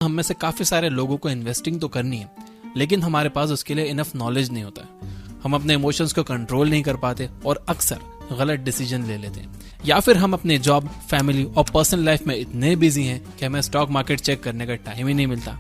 हम में से काफी सारे लोगों को इन्वेस्टिंग तो करनी है, लेकिन हमारे पास उसके लिए इनफ नॉलेज नहीं होता है। हम अपने इमोशंस को कंट्रोल नहीं कर पाते और अक्सर गलत डिसीजन ले लेते हैं, या फिर हम अपने जॉब, फैमिली और पर्सनल लाइफ में इतने बिजी हैं कि हमें स्टॉक मार्केट चेक करने का टाइम ही नहीं मिलता।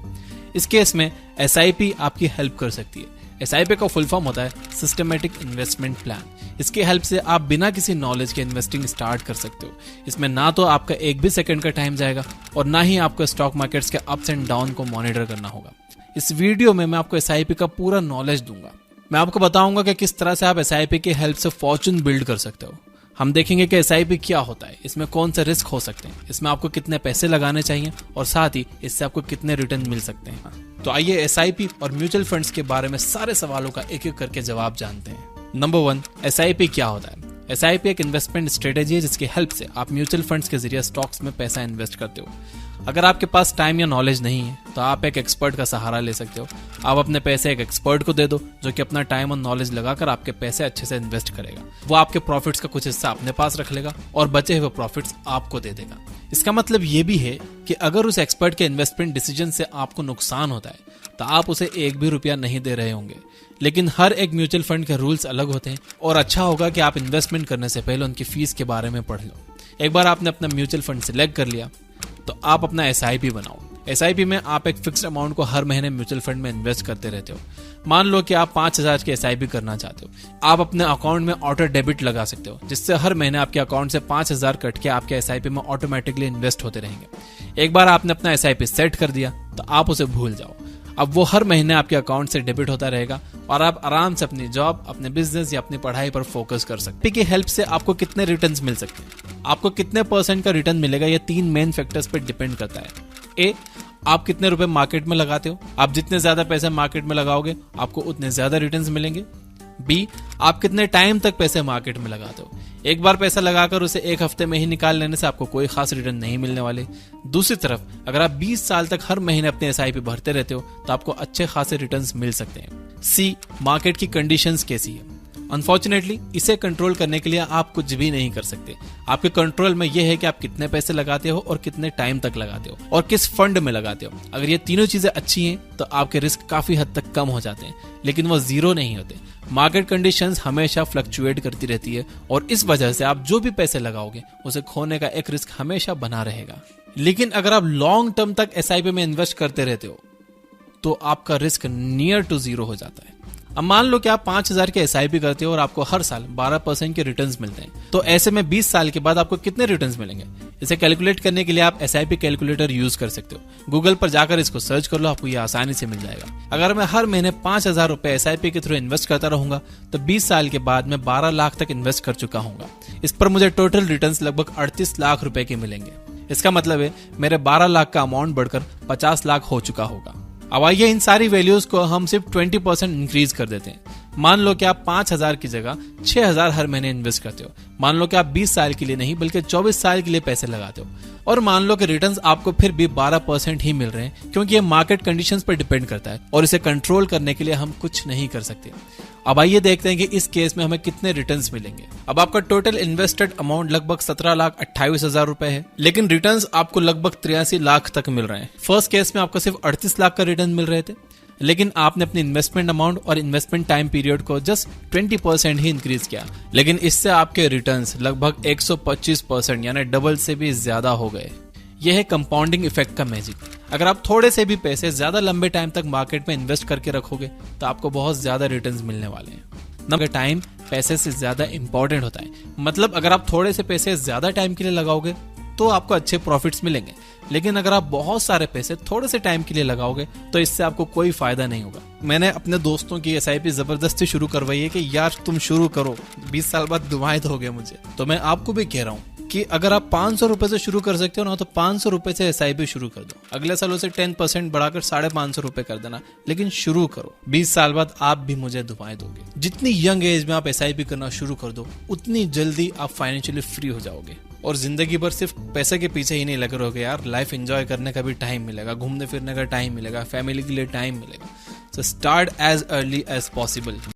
इस केस में SIP आपकी हेल्प कर सकती है। SIP का फुल फॉर्म होता है सिस्टमेटिक इन्वेस्टमेंट प्लान। इसकी हेल्प से आप बिना किसी नॉलेज के इन्वेस्टिंग स्टार्ट कर सकते हो। इसमें ना तो आपका एक भी सेकंड का टाइम जाएगा और ना ही आपको स्टॉक मार्केट्स के अप्स एंड डाउन को मॉनिटर करना होगा। इस वीडियो में मैं आपको SIP का पूरा नॉलेज दूंगा। मैं आपको बताऊंगा कि किस तरह से आप SIP की हेल्प से फॉर्चून बिल्ड कर सकते हो। हम देखेंगे कि SIP क्या होता है, इसमें कौन से रिस्क हो सकते हैं, इसमें आपको कितने पैसे लगाने चाहिए और साथ ही इससे आपको कितने रिटर्न मिल सकते हैं। तो आइए SIP और म्यूचुअल फंड्स के बारे में सारे सवालों का एक एक करके जवाब जानते हैं। नंबर 1, SIP क्या होता है? SIP एक इन्वेस्टमेंट स्ट्रेटेजी है जिसकी हेल्प से आप म्यूचुअल फंड्स के जरिए स्टॉक्स में पैसा इन्वेस्ट करते हो। अगर आपके पास टाइम या नॉलेज नहीं है तो आप एक एक्सपर्ट का सहारा ले सकते हो। आप अपने पैसे एक एक्सपर्ट को दे दो जो कि अपना टाइम और नॉलेज लगाकर आपके पैसे अच्छे से इन्वेस्ट करेगा। वो आपके प्रॉफिट्स का कुछ हिस्सा अपने पास रख लेगा और बचे हुए प्रॉफिट्स आपको दे देगा। इसका मतलब ये भी है कि अगर उस एक्सपर्ट के इन्वेस्टमेंट डिसीजन से आपको नुकसान होता है तो आप उसे एक भी रुपया नहीं दे रहे होंगे। लेकिन हर एक म्यूचुअल फंड के रूल्स अलग होते हैं और अच्छा होगा कि आप इन्वेस्टमेंट करने से पहले उनकी फीस के बारे में पढ़ लो। एक बार आपने अपना म्यूचुअल फंड सिलेक्ट कर लिया तो आप अपना SIP बनाओ। SIP में आप एक फिक्स्ड अमाउंट को हर महीने म्यूचुअल फंड में इन्वेस्ट करते रहते हो। मान लो कि आप 5,000 की SIP करना चाहते हो। आप अपने अकाउंट में ऑटो डेबिट लगा सकते हो जिससे हर महीने आपके अकाउंट से 5,000 कट के आपके SIP में ऑटोमेटिकली इन्वेस्ट होते रहेंगे। एक बार आपने अपना SIP सेट कर दिया तो आप उसे भूल जाओ। अब वो हर महीने आपके अकाउंट से डेबिट होता रहेगा और आप आराम से अपनी जॉब, अपने बिजनेस या अपनी पढ़ाई पर फोकस कर सकते हैं। की हेल्प से आपको कितने रिटर्न्स मिल सकते हैं, आपको कितने % का रिटर्न मिलेगा, ये 3 मेन फैक्टर्स पर डिपेंड करता है। ए, आप कितने रुपए मार्केट में लगाते हो। आप जितने ज्यादा पैसे मार्केट में लगाओगे आपको उतने ज्यादा रिटर्न्स मिलेंगे। बी, आप कितने टाइम तक पैसे मार्केट में लगाते हो। एक बार पैसा लगाकर उसे एक हफ्ते में ही निकाल लेने से आपको कोई खास रिटर्न नहीं मिलने वाले। दूसरी तरफ अगर आप 20 साल तक हर महीने अपने SIP भरते रहते हो तो आपको अच्छे खासे रिटर्न्स मिल सकते हैं। सी, मार्केट की कंडीशंस कैसी है। अनफॉर्चुनेटली इसे कंट्रोल करने के लिए आप कुछ भी नहीं कर सकते। आपके कंट्रोल में यह है कि आप कितने पैसे लगाते हो और कितने टाइम तक लगाते हो और किस फंड में लगाते हो। अगर ये तीनों चीजें अच्छी हैं तो आपके रिस्क काफी हद तक कम हो जाते हैं, लेकिन वो जीरो नहीं होते। मार्केट कंडीशंस हमेशा फ्लक्चुएट करती रहती है और इस वजह से आप जो भी पैसे लगाओगे उसे खोने का एक रिस्क हमेशा बना रहेगा। लेकिन अगर आप लॉन्ग टर्म तक SIP में इन्वेस्ट करते रहते हो तो आपका रिस्क नियर टू जीरो हो जाता है। अब मान लो कि आप 5,000 के SIP करते हो और आपको हर साल 12% के रिटर्न्स मिलते हैं, तो ऐसे में 20 साल के बाद आपको कितने रिटर्न्स मिलेंगे। इसे कैलकुलेट करने के लिए आप SIP कैलकुलेटर यूज कर सकते हो। गूगल पर जाकर इसको सर्च कर लो, आपको ये आसानी से मिल जाएगा। अगर मैं हर महीने 5,000 रुपए SIP के थ्रू इन्वेस्ट करता रहूंगा तो 20 साल के बाद मैं 12 लाख तक इन्वेस्ट कर चुका हूँ। इस पर मुझे टोटल रिटर्न्स लगभग 38 लाख रुपए के मिलेंगे। इसका मतलब है मेरे 12 लाख का अमाउंट बढ़कर 50 लाख हो चुका होगा। अब आइए इन सारी वैल्यूज को हम सिर्फ 20% इंक्रीज कर देते हैं। मान लो कि आप 5,000 की जगह 6,000 हर महीने इन्वेस्ट करते हो। मान लो कि आप 20 साल के लिए नहीं बल्कि 24 साल के लिए पैसे लगाते हो और मान लो कि रिटर्न्स आपको फिर भी 12% ही मिल रहे हैं, क्योंकि ये मार्केट कंडीशंस पर डिपेंड करता है और इसे कंट्रोल करने के लिए हम कुछ नहीं कर सकते। अब आइए देखते हैं कि इस केस में हमें कितने रिटर्न्स मिलेंगे। अब आपका टोटल इन्वेस्टेड अमाउंट लगभग 17,28,000 रुपए है, लेकिन रिटर्न्स आपको लगभग 83 लाख तक मिल रहे हैं। फर्स्ट केस में आपको सिर्फ 38 लाख का रिटर्न मिल रहे थे, लेकिन आपने अपनी इन्वेस्टमेंट अमाउंट और इन्वेस्टमेंट टाइम पीरियड को जस्ट 20% ही इंक्रीज किया, लेकिन इससे आपके रिटर्न्स लगभग 125% यानी डबल से भी ज्यादा हो गए। यह है कंपाउंडिंग इफेक्ट का मैजिक। अगर आप थोड़े से भी पैसे ज्यादा लंबे टाइम तक मार्केट में इन्वेस्ट करके रखोगे तो आपको बहुत ज्यादा रिटर्न्स मिलने वाले हैं। नंबर टाइम पैसे से ज्यादा इंपॉर्टेंट होता है। मतलब अगर आप थोड़े से पैसे ज्यादा टाइम के लिए लगाओगे तो आपको अच्छे प्रॉफिट्स मिलेंगे, लेकिन अगर आप बहुत सारे पैसे थोड़े से टाइम के लिए लगाओगे तो इससे आपको कोई फायदा नहीं होगा। मैंने अपने दोस्तों की SIP जबरदस्ती शुरू करवाई है कि यार तुम शुरू करो, 20 साल बाद दुआएं दोगे मुझे। तो मैं आपको भी कह रहा हूँ कि अगर आप 500 रुपए से शुरू कर सकते हो ना तो 500 रुपए से SIP शुरू कर दो। अगले साल उसे 10% बढ़ाकर 550 रुपए कर देना, लेकिन शुरू करो। 20 साल बाद आप भी मुझे दुआएं दोगे। जितनी यंग एज में आप SIP करना शुरू कर दो उतनी जल्दी आप फाइनेंशियली फ्री हो जाओगे और जिंदगी भर सिर्फ पैसे के पीछे ही नहीं लगे रहोगे यार। लाइफ एंजॉय करने का भी टाइम मिलेगा, घूमने फिरने का टाइम मिलेगा, फैमिली के लिए टाइम मिलेगा। So start as early as possible.